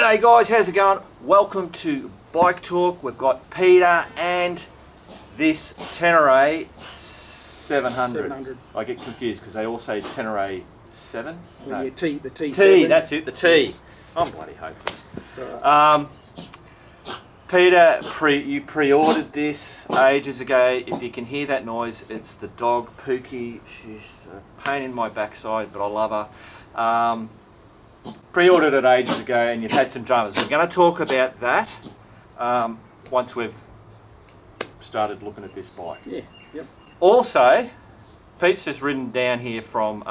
G'day guys, how's it going? Welcome to Bike Talk. We've got Peter and this Tenere 700. I get confused because they all say Tenere 7? Well, no. yeah, the T7. T, that's it, the T. Yes. I'm bloody hopeless. Right. Peter, you pre-ordered this ages ago. If you can hear that noise, it's the dog, Pookie. She's a pain in my backside, but I love her. Pre-ordered it ages ago and you've had some dramas. We're going to talk about that once we've started looking at this bike. Yeah, yep. Also, Pete's just ridden down here from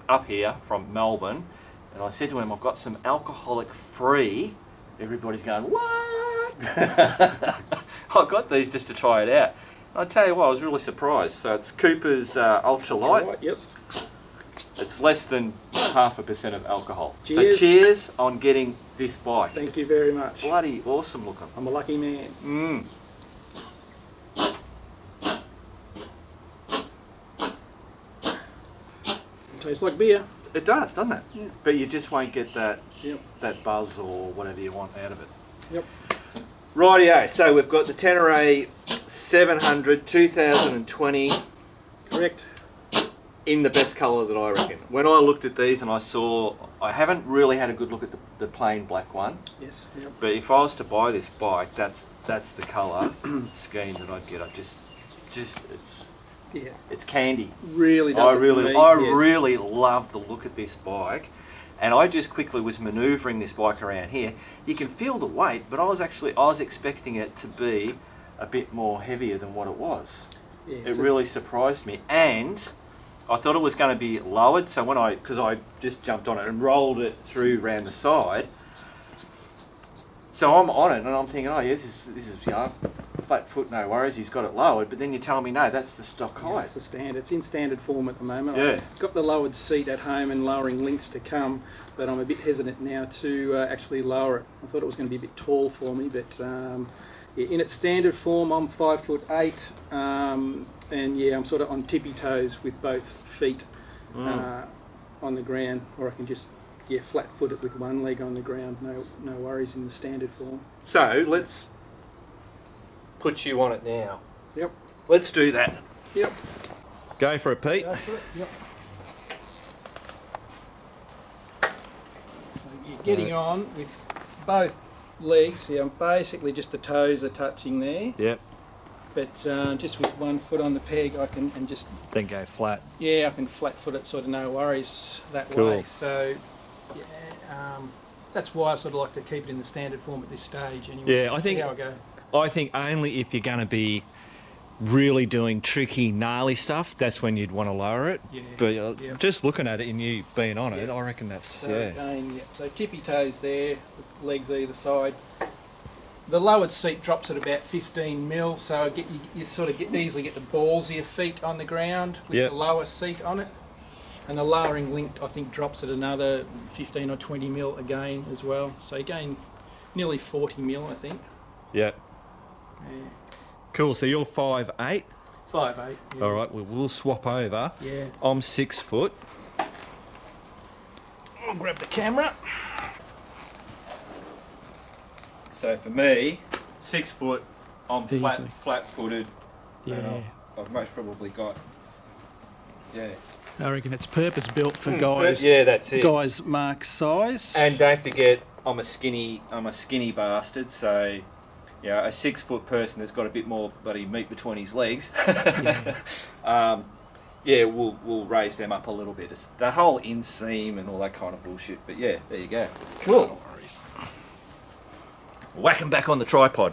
up here from Melbourne, and I said to him, I've got some alcoholic free. Everybody's going, what? I got these just to try it out. And I tell you what, I was really surprised. So it's Cooper's Ultralight. Right, yes. It's less than 0.5% of alcohol. Cheers. So cheers on getting this bike. Thank you very much. Bloody awesome looking. I'm a lucky man. Tastes like beer. It does, doesn't it? Yeah. But you just won't get that Yep. that buzz or whatever you want out of it. Yep. Rightio, so we've got the Tenere 700 2020 Correct. in the best colour that I reckon. When I looked at these and I haven't really had a good look at the plain black one, Yes. Yep. but if I was to buy this bike, that's the colour scheme that I'd get. Yeah. It's candy. Really does. I it for really me, yes. really love the look of this bike, and I just quickly was manoeuvring this bike around here. You can feel the weight, but I was expecting it to be a bit more heavier than what it was. Yeah, It really surprised me, and I thought it was going to be lowered. So because I just jumped on it and rolled it through around the side. So I'm on it and I'm thinking, oh yeah, this is flat foot, no worries. He's got it lowered, but then you tell me no, that's the stock height. It's the standard. It's in standard form at the moment. Yeah. I've got the lowered seat at home and lowering links to come, but I'm a bit hesitant now to actually lower it. I thought it was going to be a bit tall for me, but yeah, in its standard form, I'm 5'8", and yeah, I'm sort of on tippy toes with both feet on the ground, or I can just flat foot it with one leg on the ground. No worries in the standard form. So let's put you on it now. Yep. Let's do that. Yep. Go for it, Pete. Go for it. Yep. So you're getting on with both legs. See, I'm basically just the toes are touching there. Yep. But just with one foot on the peg, I can Then go flat. I can flat foot it, sort of no worries that Cool. way. So yeah, that's why I sort of like to keep it in the standard form at this stage. Anyway, Yeah, I see think- how I go. I think only if you're going to be really doing tricky, gnarly stuff, that's when you'd want to lower it. Yeah, But yeah. just looking at it and you being on it, Yeah. I reckon that's, So yeah. again, so tippy toes there, with legs either side. The lowered seat drops at about 15 mil, so you sort of easily get the balls of your feet on the ground with Yep. the lower seat on it. And the lowering link, I think, drops at another 15 or 20 mil again as well. So you gain nearly 40 mil, I think. Yeah. Yeah. Cool, so you're 5'8". 5'8". Yeah. All right, we'll swap over. Yeah. I'm 6 foot. I'll grab the camera. So for me, 6 foot, I'm Easily. flat-footed. Yeah. And I've most probably got, I reckon it's purpose built for Yeah, that's it. guys Mark's size. And don't forget, I'm a skinny bastard. So, a 6 foot person that's got a bit more bloody meat between his legs. We'll raise them up a little bit. It's the whole inseam and all that kind of bullshit. But yeah, there you go. Cool. Whack them back on the tripod.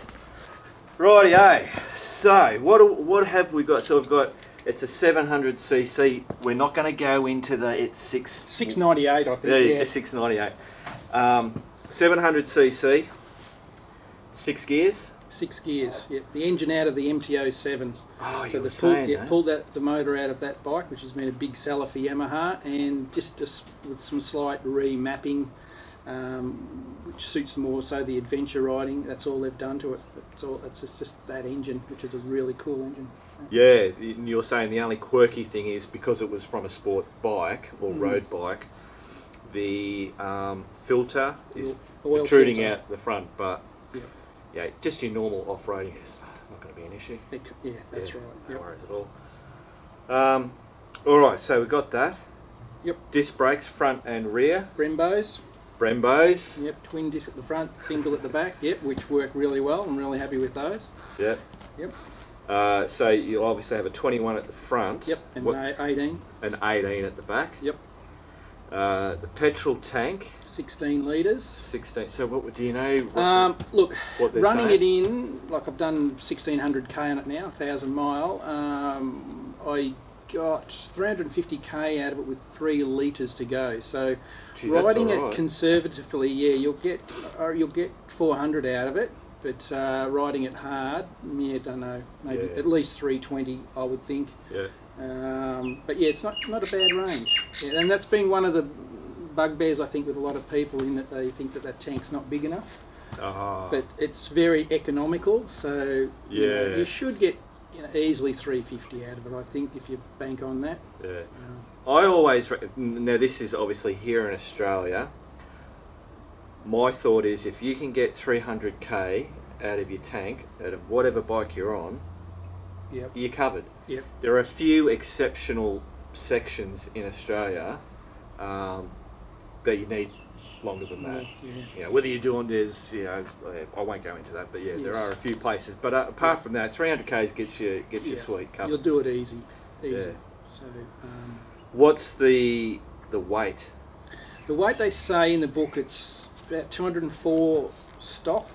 Rightio. So what have we got? So we've got, it's a 700cc. We're not going to go into it's 698, I think. yeah, 698. 700cc. 6 gears. 6 gears. Yeah, the engine out of the MT-07. Oh, So pulled the motor out of that bike, which has been a big seller for Yamaha, and just with some slight remapping, which suits more so the adventure riding. That's all they've done to it. It's just that engine, which is a really cool engine. Yeah, you're saying the only quirky thing is because it was from a sport bike or road bike, the filter is Oil protruding filter. out the front, but Yep. yeah, just your normal off-roading is not going to be an issue. Yeah, that's right. No Yep. worries at all. All right, so we got that. Yep. Disc brakes front and rear. Brembos. Brembos. Yep. Twin disc at the front, single at the back. Yep, which work really well. I'm really happy with those. Yep. Yep. So you obviously have a 21 at the front. Yep. And 18. An 18 at the back. Yep. The petrol tank. 16 litres. 16. So what do you know? Look, what they're running saying? it in, like I've done 1600k on it now, 1,000 mile. I got 350k out of it with 3 litres to go. So Jeez, that's riding all right. it conservatively, yeah, you'll get 400 out of it. But riding it hard, yeah, don't know, maybe Yeah. at least 320, I would think. Yeah. But yeah, it's not a bad range. Yeah, and that's been one of the bugbears, I think, with a lot of people, in that they think that tank's not big enough. But it's very economical, so Yeah. you should get easily 350 out of it, I think, if you bank on that. Yeah. I always now this is obviously here in Australia. My thought is if you can get 300k out of your tank out of whatever bike you're on, Yep. you're covered. Yep. There are a few exceptional sections in Australia that you need longer than that. Yeah. Whether you're doing this, I won't go into that, but yeah, there Yes. are a few places. But apart from that, 300k's gets you Yeah. sweet covered. You'll do it easy. Yeah. So What's the weight? the weight, they say in the book, it's about 204 stock.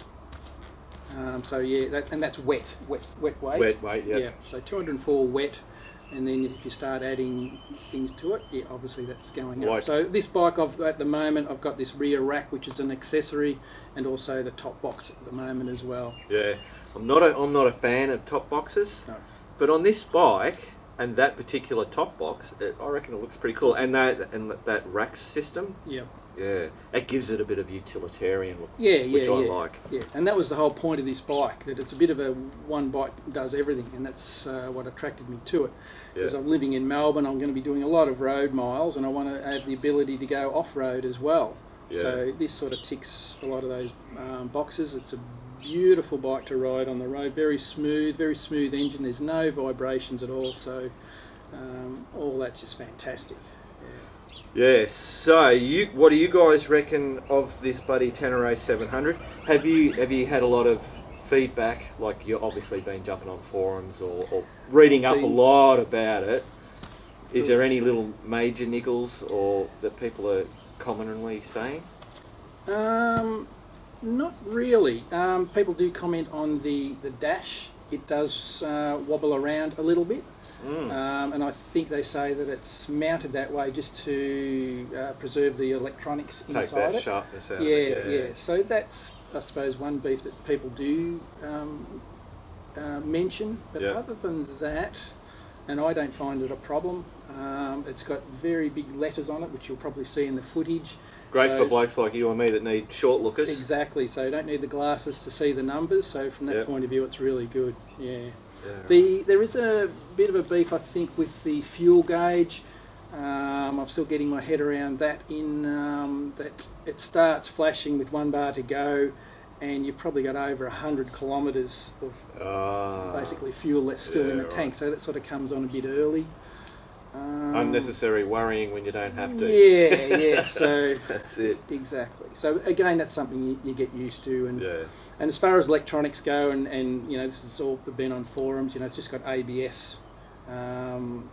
So yeah, and that's wet weight. Wet weight, yeah. Yeah. So 204 wet, and then if you start adding things to it, yeah, obviously that's going up. Right. So this bike at the moment, I've got this rear rack, which is an accessory, and also the top box at the moment as well. Yeah, I'm not a fan of top boxes, No. but on this bike and that particular top box, I reckon it looks pretty cool. And that rack system, Yeah. yeah, it gives it a bit of utilitarian look, Yeah, which I like. Yeah, and that was the whole point of this bike, that it's a bit of a one bike does everything, and that's what attracted me to it. Because Yeah. I'm living in Melbourne, I'm going to be doing a lot of road miles, and I want to have the ability to go off-road as well. Yeah. So this sort of ticks a lot of those boxes. It's a beautiful bike to ride on the road, very smooth engine, there's no vibrations at all, so all that's just fantastic. Yeah. So what do you guys reckon of this bloody Tenere 700? Have you had a lot of feedback? Like, you've obviously been jumping on forums or reading up a lot about it. Is there any little major niggles or that people are commonly saying? Not really. People do comment on the dash. It does wobble around a little bit. And I think they say that it's mounted that way just to preserve the electronics Take inside that it. sharpness out Yeah, of it. yeah. So that's, I suppose, one beef that people do mention. But Yeah. other than that, and I don't find it a problem. It's got very big letters on it, which you'll probably see in the footage. Great So- for blokes like you and me that need short lookers. Exactly. So you don't need the glasses to see the numbers. So from that Yep. point of view, it's really good. Yeah. Yeah. There is a bit of a beef, I think, with the fuel gauge. I'm still getting my head around that. That it starts flashing with 1 bar to go, and you've probably got over 100 kilometres of basically fuel that's still in the yeah, tank. right. So that sort of comes on a bit early. Unnecessary worrying when you don't have to. Yeah, yeah. So That's it. exactly. So again, that's something you get used to. And Yeah. and as far as electronics go, and this has all been on forums. It's just got ABS,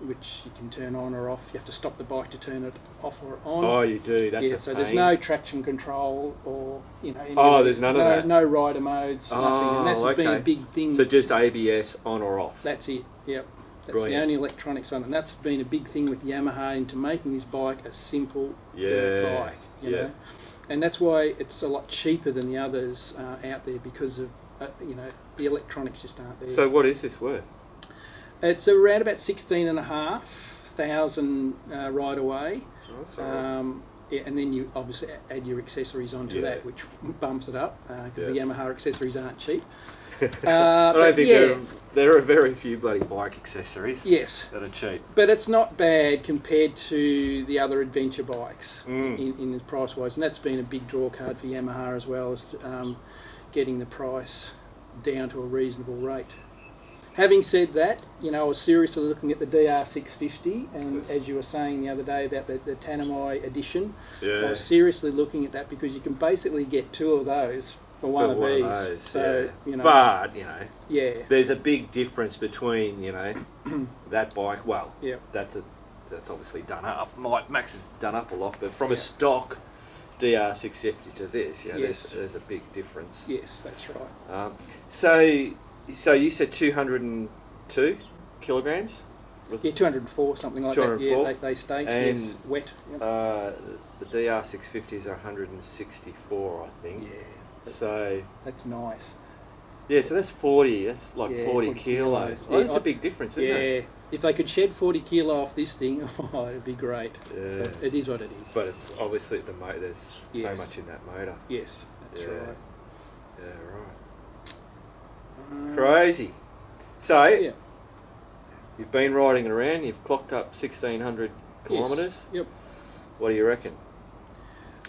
which you can turn on or off. You have to stop the bike to turn it off or on. Oh, you do. That's yeah. a So pain. there's no traction control or any Oh, of there's this. none of that. No rider modes. Nothing. Oh, And that's been a okay. big thing. So just ABS on or off. That's it. Yep. That's Brilliant. the only electronics on it. And that's been a big thing with Yamaha into making this bike a simple dirt Yeah, bike. You yeah. know? And that's why it's a lot cheaper than the others out there, because of the electronics just aren't there. So what is this worth? It's around about 16,500 right away. Oh, that's all right. Yeah, and then you obviously add your accessories onto Yeah. that, which bumps it up because the Yeah. Yamaha accessories aren't cheap. I don't think yeah, there are very few bloody bike accessories yes, that are cheap. but it's not bad compared to the other adventure bikes in the price wise, and that's been a big draw card for Yamaha as well, as getting the price down to a reasonable rate. Having said that, you know, I was seriously looking at the DR650, and as you were saying the other day about the Tenere edition, I was seriously looking at that because you can basically get 2 of those for one of these. So, you know, but you know, yeah, there's a big difference between, you know, that bike. Well, yeah, that's obviously done up. Max has done up a lot, but from a stock DR650 to this, you know, there's a big difference. Yes, that's right. So you said 202 kilograms? Yeah, 204, something like 204? that. Yeah, they state, And, yes, wet. Yep. The DR650s are 164, I think. Yeah, So that's nice. yeah, so that's 40. That's like 40 kilos. kilos. Oh, that's a big difference, isn't it? Yeah, if they could shed 40 kilo off this thing, oh, it'd be great. Yeah. But it is what it is. But it's obviously the motor. There's so much in that motor. Yes, that's right. Yeah, right. Crazy. So Yeah. you've been riding it around. You've clocked up 1,600 kilometres. Yep. What do you reckon?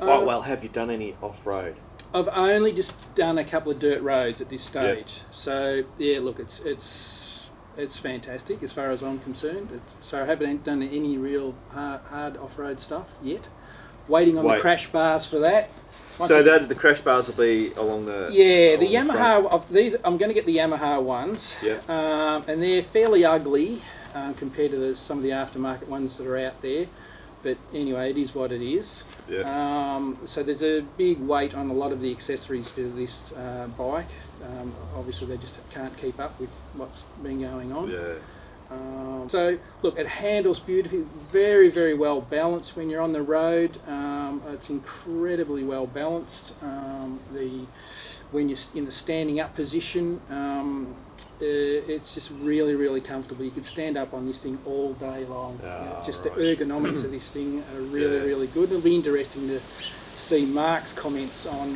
Well, have you done any off-road? I've only just done a couple of dirt roads at this stage. So yeah, look, it's fantastic as far as I'm concerned. So I haven't done any real hard off-road stuff yet. Waiting on the crash bars for that. The crash bars will be along the... Yeah, the Yamaha, these I'm going to get the Yamaha ones. Yeah. And they're fairly ugly compared to some of the aftermarket ones that are out there. But anyway, it is what it is. Yeah. So there's a big weight on a lot of the accessories for this bike. Obviously they just can't keep up with what's been going on. Yeah. So look, it handles beautifully, very, very well balanced when you're on the road. It's incredibly well balanced. When you're in the standing up position, it's just really, really comfortable. You could stand up on this thing all day long. The ergonomics of this thing are really, really good. It'll be interesting to see Mark's comments on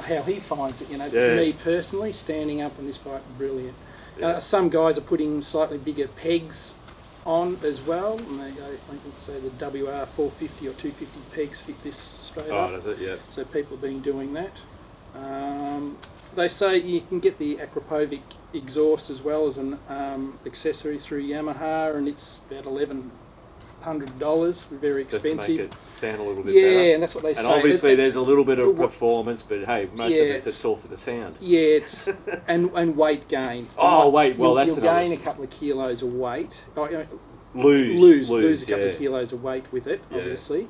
how he finds it. You know, me personally, standing up on this bike, brilliant. Some guys are putting slightly bigger pegs on as well, and I think say the WR 450 or 250 pegs fit this straight up. Oh, does it? Yeah. So people have been doing that. They say you can get the Akrapovic exhaust as well as an accessory through Yamaha, and it's about $1,100, very expensive. Just to make it sound a little bit better. Yeah, and that's what they say. And obviously there's a little bit of performance, but hey, most of it's all for the sound. Yeah, it's and weight gain. Oh, weight. Well, that's you'll gain a couple of kilos of weight. Lose a couple of kilos of weight with it, obviously.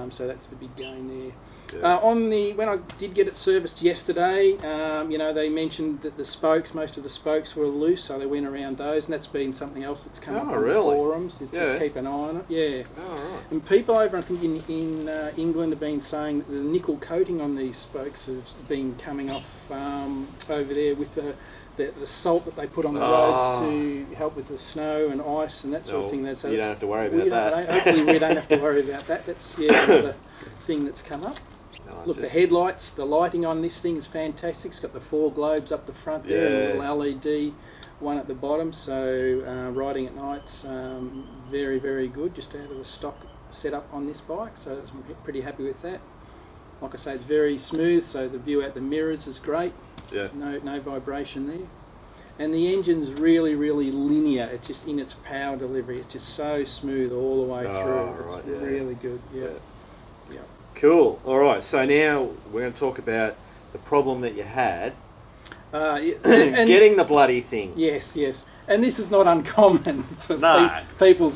So that's the big gain there. Yeah. When I did get it serviced yesterday, they mentioned that most of the spokes were loose, so they went around those, and that's been something else that's come up on the forums to keep an eye on it. Yeah. Oh, right. And people over, I think in England, have been saying that the nickel coating on these spokes has been coming off over there with the salt that they put on the roads to help with the snow and ice and that sort of thing. You don't have to worry about that. Hopefully we don't have to worry about that. That's another thing that's come up. Look, the headlights, the lighting on this thing is fantastic. It's got the 4 globes up the front there and a little LED one at the bottom. So riding at night's very, very good, just out of the stock setup on this bike. So I'm pretty happy with that. Like I say, it's very smooth, so the view out the mirrors is great. Yeah. No vibration there. And the engine's really, really linear. It's just in its power delivery. It's just so smooth all the way through. Right, it's really good. Yeah. Cool. All right. So now we're going to talk about the problem that you had. And getting the bloody thing. Yes. And this is not uncommon for people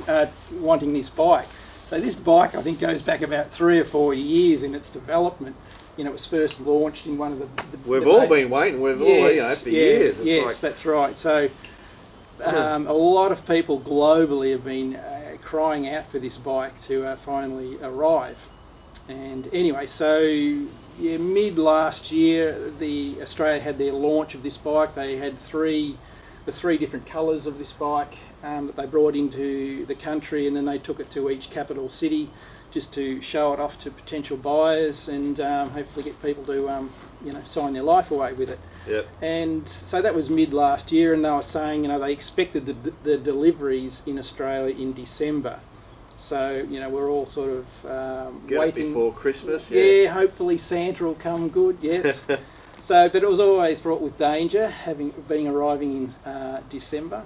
wanting this bike. So this bike, I think, goes back about 3 or 4 years in its development. You know, it was first launched in one of the We've all been waiting. We've all, for years. It's that's right. So a lot of people globally have been crying out for this bike to finally arrive. And anyway, so mid last year, Australia had their launch of this bike. They had 3 the 3 different colours of this bike that they brought into the country, and then they took it to each capital city just to show it off to potential buyers and hopefully get people to sign their life away with it. Yep. And so that was mid last year, and they were saying they expected the deliveries in Australia in December. So we're all sort of Get waiting it before Christmas. Yeah, hopefully Santa will come good. Yes. So, but it was always fraught with danger, arriving in December,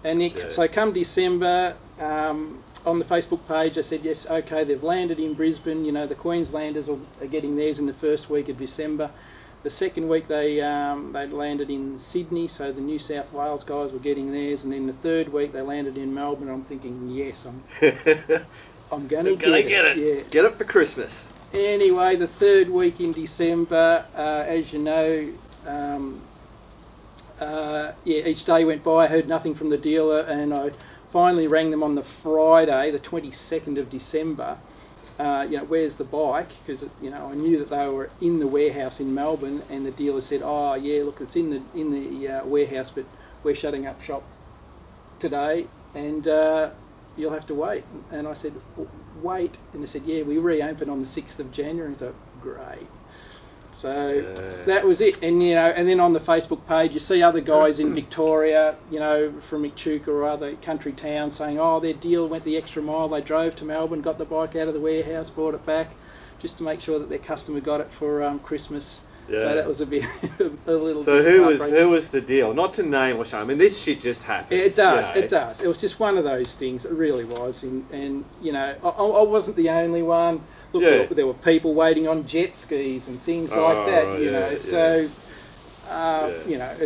and so come December, on the Facebook page, I said yes, okay, they've landed in Brisbane. The Queenslanders are getting theirs in the first week of December. The second week they landed in Sydney, so the New South Wales guys were getting theirs, and then the third week they landed in Melbourne. I'm thinking, yes, I'm going to get it. Yeah. Get it for Christmas. Anyway, the third week in December, as you know, each day went by, I heard nothing from the dealer, and I finally rang them on the Friday, the 22nd of December. Where's the bike? Because I knew that they were in the warehouse in Melbourne, and the dealer said, "Oh yeah, look, it's in the warehouse, but we're shutting up shop today, and you'll have to wait." And I said, "Wait," and they said, "Yeah, we reopen on the 6th of January." And I thought, great. So that was it, and and then on the Facebook page you see other guys in Victoria, from Echuca or other country towns saying, "Oh, their deal went the extra mile. They drove to Melbourne, got the bike out of the warehouse, brought it back, just to make sure that their customer got it for Christmas." Yeah. So that was a bit, a little. So bit who was the deal? Not to name or shame. I mean, this shit just happens. It does. It does. It was just one of those things. It really was, and I wasn't the only one. Look, there were people waiting on jet skis and things like that. So it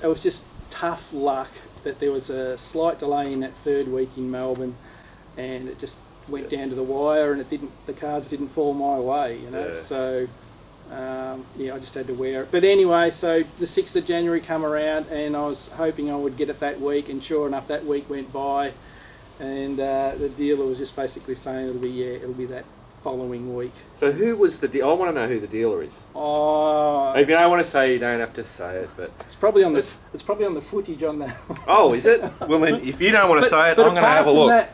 was just tough luck that there was a slight delay in that third week in Melbourne, and it just went down to the wire, and the cards didn't fall my way. So. I just had to wear it. But anyway, so the 6th of January come around, and I was hoping I would get it that week, and sure enough, that week went by, and the dealer was just basically saying it'll be that following week. So who was the dealer? I want to know who the dealer is. Oh, if you don't want to say, you don't have to say it, but it's probably on the footage on that. Oh, is it? Well, then, if you don't want to say it, I'm going to have a look.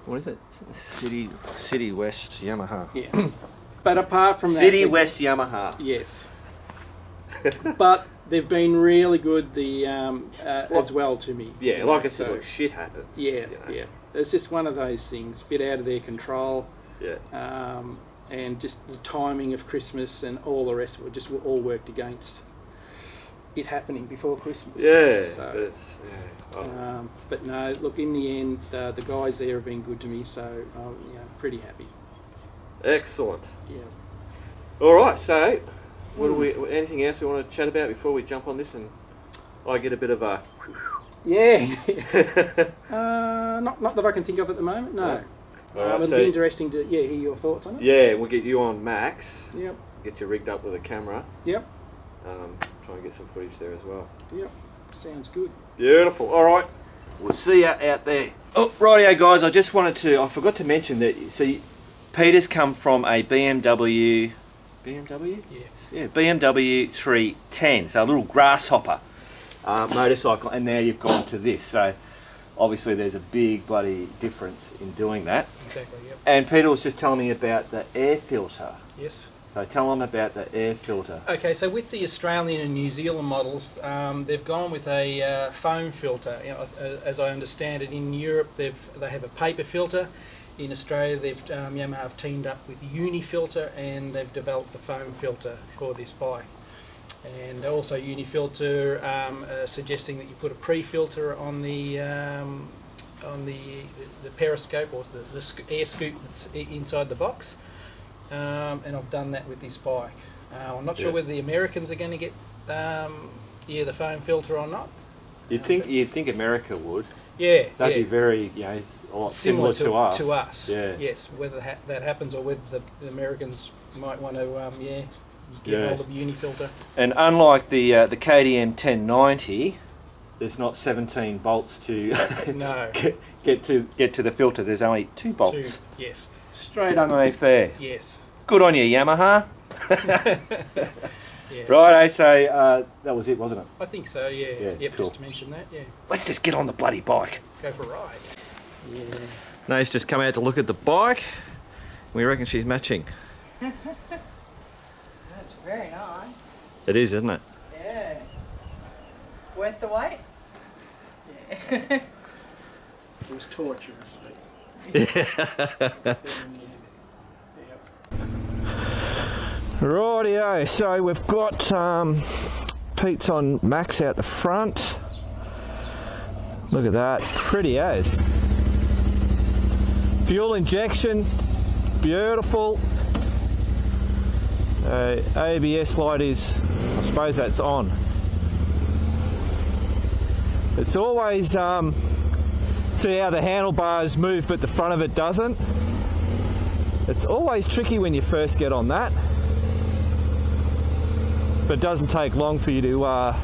What is it? City West Yamaha. Yeah. But apart from that... City West Yamaha. Yes. But they've been really good as well to me. Yeah, like I said, look, shit happens. Yeah, yeah. It's just one of those things, a bit out of their control. Yeah. And just the timing of Christmas and all the rest of it just all worked against it happening before Christmas. Yeah. So, but no, look, in the end, the guys there have been good to me, so I'm pretty happy. Excellent. Yeah. All right. So, anything else we want to chat about before we jump on this and I get a bit of a? Yeah. Not that I can think of at the moment. No. All right, it'll be interesting to hear your thoughts on it. Yeah, we'll get you on Max. Yep. Get you rigged up with a camera. Yep. Try and get some footage there as well. Yep. Sounds good. Beautiful. All right. We'll see you out there. Oh, rightio, guys. I forgot to mention that. Peter's come from a BMW? Yes. Yeah, BMW 310, so a little grasshopper motorcycle, and now you've gone to this. So obviously there's a big bloody difference in doing that. Exactly, yep. And Peter was just telling me about the air filter. Yes. So tell them about the air filter. Okay, so with the Australian and New Zealand models, they've gone with a foam filter. As I understand it, in Europe they have a paper filter. In Australia, Yamaha have teamed up with Unifilter, and they've developed a foam filter for this bike. And also Unifilter suggesting that you put a pre-filter on the periscope or the air scoop that's inside the box. And I've done that with this bike. I'm not sure whether the Americans are going to get the foam filter or not. You'd think America would. Yeah, that'd be very a lot similar to us. To us, yeah. Yes. Whether that happens or whether the Americans might want to, get hold of Unifilter. And unlike the KTM 1090, there's not 17 bolts to no. get to the filter. There's only 2 bolts. 2, yes. Straight underneath there. Yes. Good on you, Yamaha. Yeah. Right, so that was it, wasn't it? I think so, yeah. Yeah, Yep, cool. just to mention that, yeah. Let's just get on the bloody bike. Go for a ride. Yeah. Nate's just come out to look at the bike. We reckon she's matching. That's very nice. It is, isn't it? Yeah. Worth the wait? Yeah. It was torturous, but... Rightio, so we've got Pete's on max out the front. Look at that, pretty as. Fuel injection, beautiful. ABS light is, I suppose that's on. It's always, see how the handlebars move but the front of it doesn't? It's always tricky when you first get on that. But it doesn't take long for you to,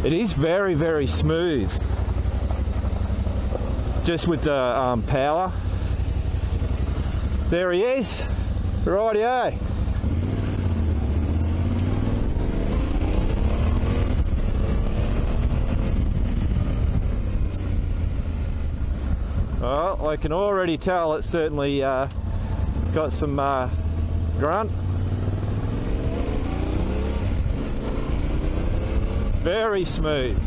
it is very, very smooth. Just with the power. There he is. Rightio. Well, I can already tell it's certainly got some grunt. Very smooth.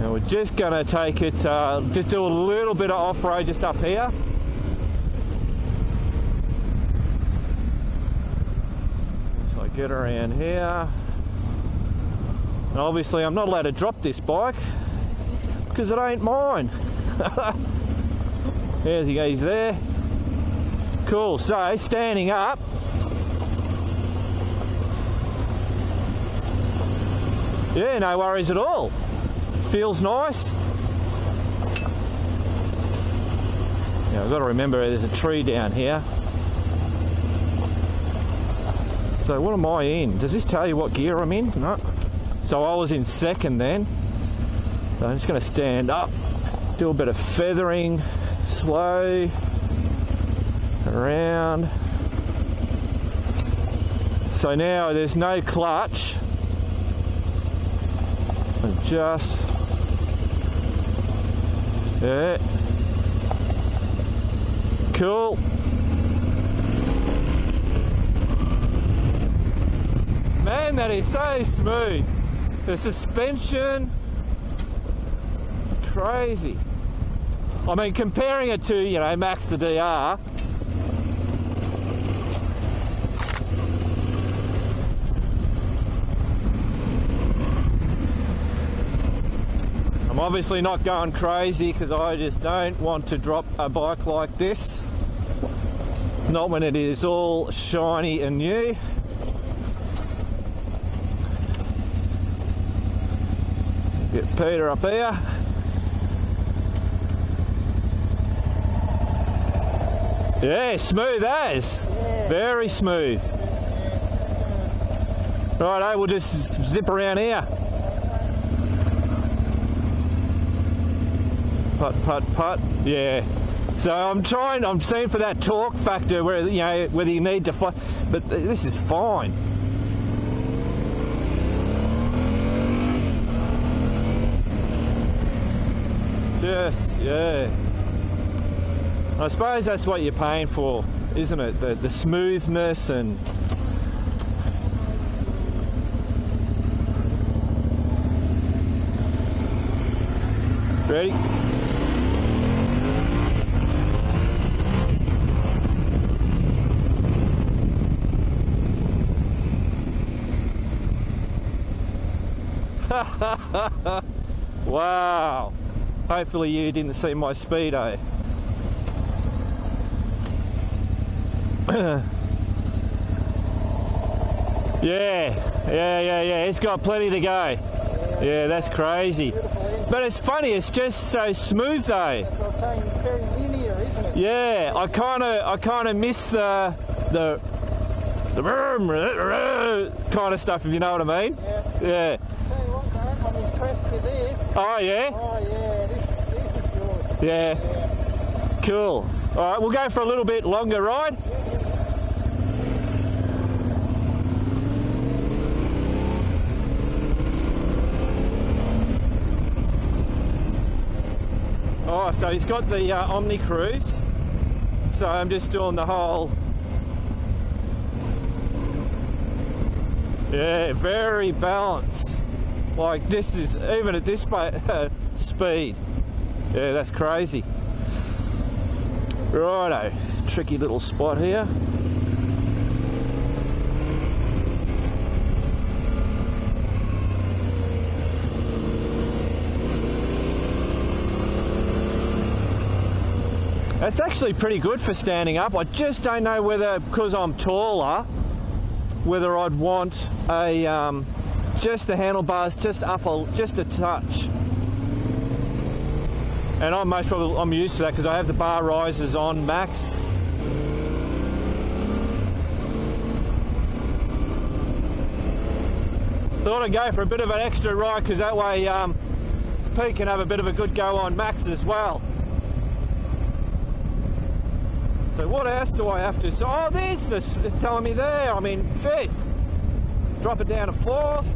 And we're just going to take it, just do a little bit of off-road just up here. So I get around here. And obviously I'm not allowed to drop this bike because it ain't mine. There's he goes there. Cool, so standing up. Yeah, no worries at all. Feels nice. Yeah, I've got to remember there's a tree down here. So what am I in? Does this tell you what gear I'm in? No. So I was in second then. So I'm just going to stand up, do a bit of feathering, slow, around. So now there's no clutch. Just, yeah, cool. Man, that is so smooth. The suspension, crazy. I mean, comparing it to, you know, Max the DR, I'm obviously not going crazy because I just don't want to drop a bike like this. Not when it is all shiny and new. Get Peter up here. Yeah, smooth as. Yeah. Very smooth. Right, we'll just zip around here. Putt. Yeah. So I'm seeing for that torque factor where, you know, whether you need to fly, but this is fine. Just, yeah. I suppose that's what you're paying for, isn't it? The smoothness and... Ready? Wow. Hopefully you didn't see my speedo. Yeah. It's got plenty to go. Yeah, that's crazy. But it's funny, it's just so smooth though. That's what I'm saying, it's very linear, isn't it? Yeah, I kind of miss the kind of stuff, if you know what I mean. Yeah. Tell you what, Grant, I'm impressed with this. Oh yeah. Oh yeah, this is good. Yeah. Cool. All right, we'll go for a little bit longer ride. Oh, so he's got the Omni Cruise. So I'm just doing the whole. Yeah, very balanced. Like this is, even at this speed. Yeah, that's crazy. Righto, tricky little spot here. That's actually pretty good for standing up. I just don't know whether, because I'm taller, whether I'd want a just the handlebars just up just a touch. And I'm used to that because I have the bar risers on max. Thought I'd go for a bit of an extra ride because that way Pete can have a bit of a good go on max as well. So what else do I have to... Oh, there's this. It's telling me there. I'm in 5th. Drop it down to 4th.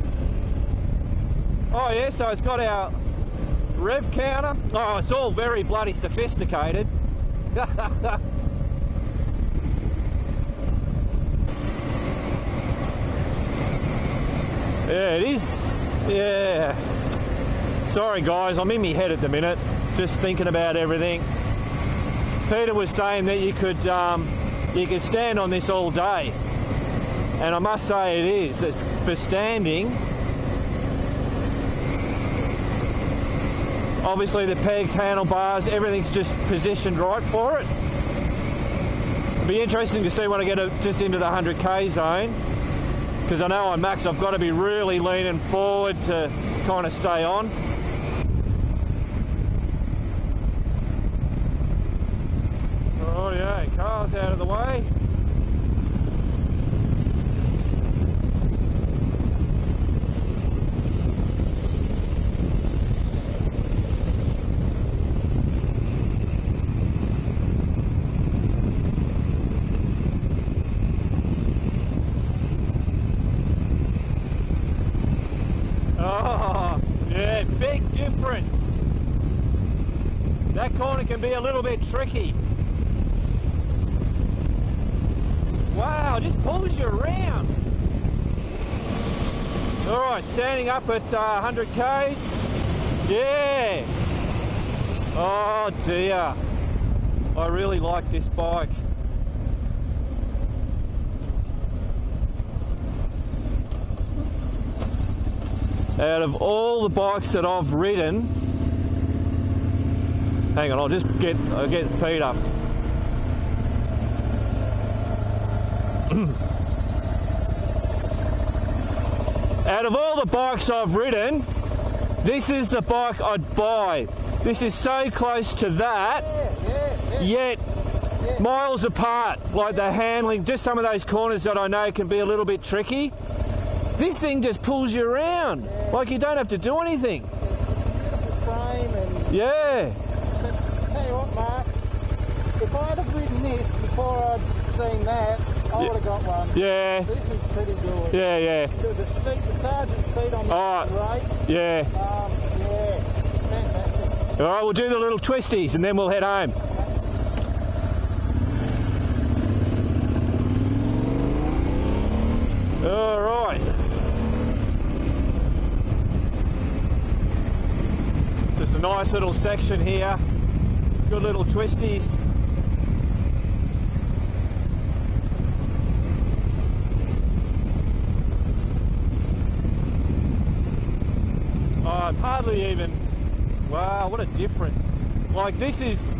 Oh, yeah, so it's got our rev counter. Oh, it's all very bloody sophisticated. Yeah, it is. Yeah. Sorry, guys. I'm in my head at the minute. Just thinking about everything. Peter was saying that you could stand on this all day, and I must say it is. It's for standing. Obviously the pegs, handlebars, everything's just positioned right for it. It'll be interesting to see when I get just into the 100k zone, because I know on max I've got to be really leaning forward to kind of stay on. Oh yeah, car's out of the way. Oh, yeah, big difference. That corner can be a little bit tricky. Wow, just pulls you around. All right, standing up at 100 k's. Yeah. Oh dear. I really like this bike. Out of all the bikes that I've ridden, hang on, I'll get Pete up. Out of all the bikes I've ridden, this is the bike I'd buy. This is so close to that, yet miles apart. Like the handling, just some of those corners that I know can be a little bit tricky. This thing just pulls you around, like you don't have to do anything. Beautiful frame and... Yeah. Tell you what, Mark, if I'd have ridden this before I'd seen that, I would have got one. Yeah. This is pretty good. Yeah, yeah. The sergeant seat on the right. Yeah. Yeah, fantastic. All right, we'll do the little twisties and then we'll head home. All right. Just a nice little section here. Good little twisties. Oh, hardly even. Wow, what a difference. Like this is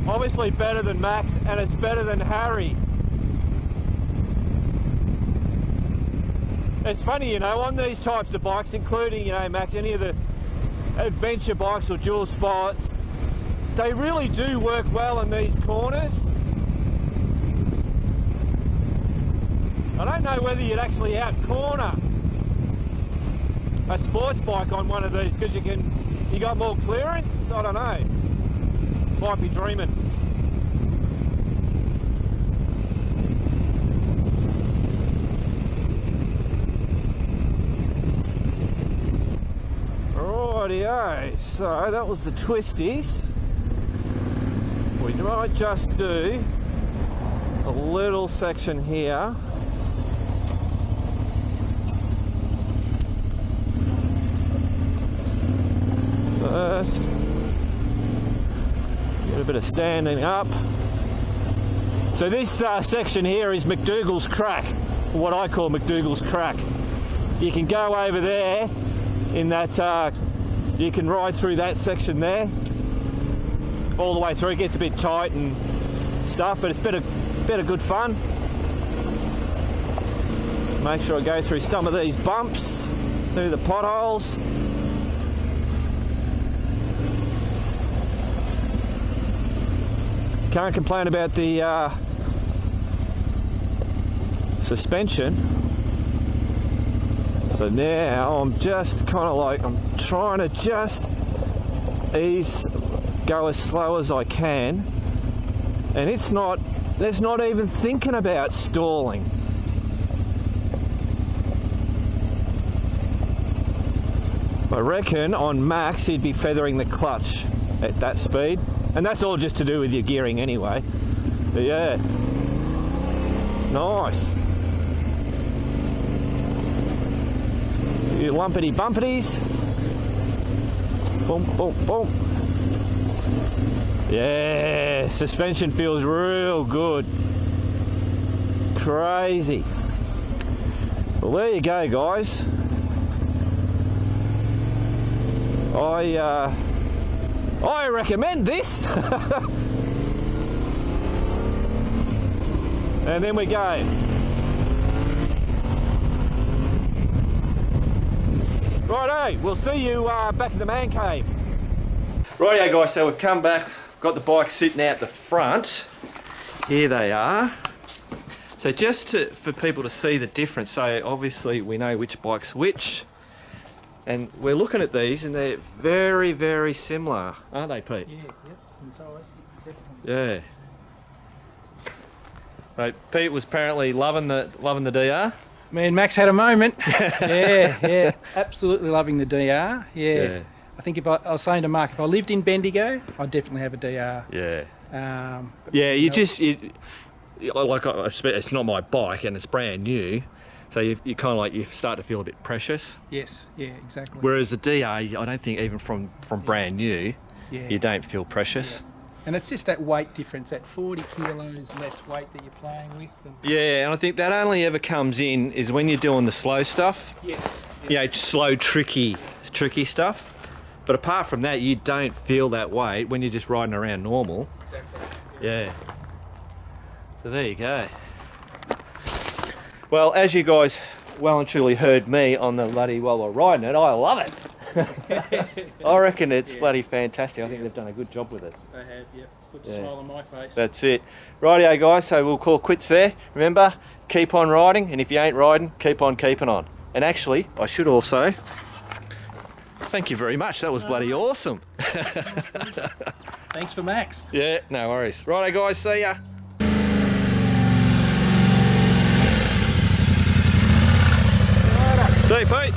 obviously better than Max and it's better than Harry. It's funny, you know, on these types of bikes, including, you know, Max, any of the adventure bikes or dual spots, they really do work well in these corners. I don't know whether you'd actually out corner a sports bike on one of these because you got more clearance. I don't know. Might be dreaming. Rightio, so that was the twisties. We might just do a little section here. First, get a bit of standing up. So this section here is McDougall's crack, what I call McDougall's crack. You can go over there in that, you can ride through that section there, all the way through. It gets a bit tight and stuff, but it's bit of good fun. Make sure I go through some of these bumps, through the potholes. Can't complain about the suspension. So now I'm just kind of like, I'm trying to just go as slow as I can, and it's not even thinking about stalling. I reckon on max he'd be feathering the clutch at that speed, and that's all just to do with your gearing anyway. But yeah, nice. You lumpity bumpities. Boom, boom, boom. Yeah, suspension feels real good. Crazy. Well, there you go, guys. I recommend this. And then we go. Righto, we'll see you back in the man cave. Rightio guys, so we've come back, got the bike sitting out the front. Here they are. So just for people to see the difference, so obviously we know which bike's which. And we're looking at these and they're very, very similar, aren't they, Pete? Yeah, yes, in size, definitely. Yeah. Right, Pete was apparently loving the DR. Me and Max had a moment. Yeah, absolutely loving the DR. Yeah. I think if I was saying to Mark, if I lived in Bendigo, I'd definitely have a DR. Yeah. Yeah, it's not my bike and it's brand new, so you kind of like, you start to feel a bit precious. Yes, yeah, exactly. Whereas the DR, I don't think even from brand new, you don't feel precious. Yeah. And it's just that weight difference, that 40 kilos less weight that you're playing with. Yeah, and I think that only ever comes in is when you're doing the slow stuff. Yes. Yeah. You know, slow, tricky stuff. But apart from that, you don't feel that weight when you're just riding around normal. Exactly. Yeah. So there you go. Well, as you guys well and truly heard me on the bloody while we're riding it, I love it. I reckon it's bloody fantastic. I think they've done a good job with it. They have, yep. Puts a smile on my face. That's it. Rightio guys, so we'll call quits there. Remember, keep on riding, and if you ain't riding, keep on keeping on. And actually, I should also, thank you very much. That was bloody awesome. Thanks for Max. Yeah, no worries. Rightio guys, see ya. See you, Pete.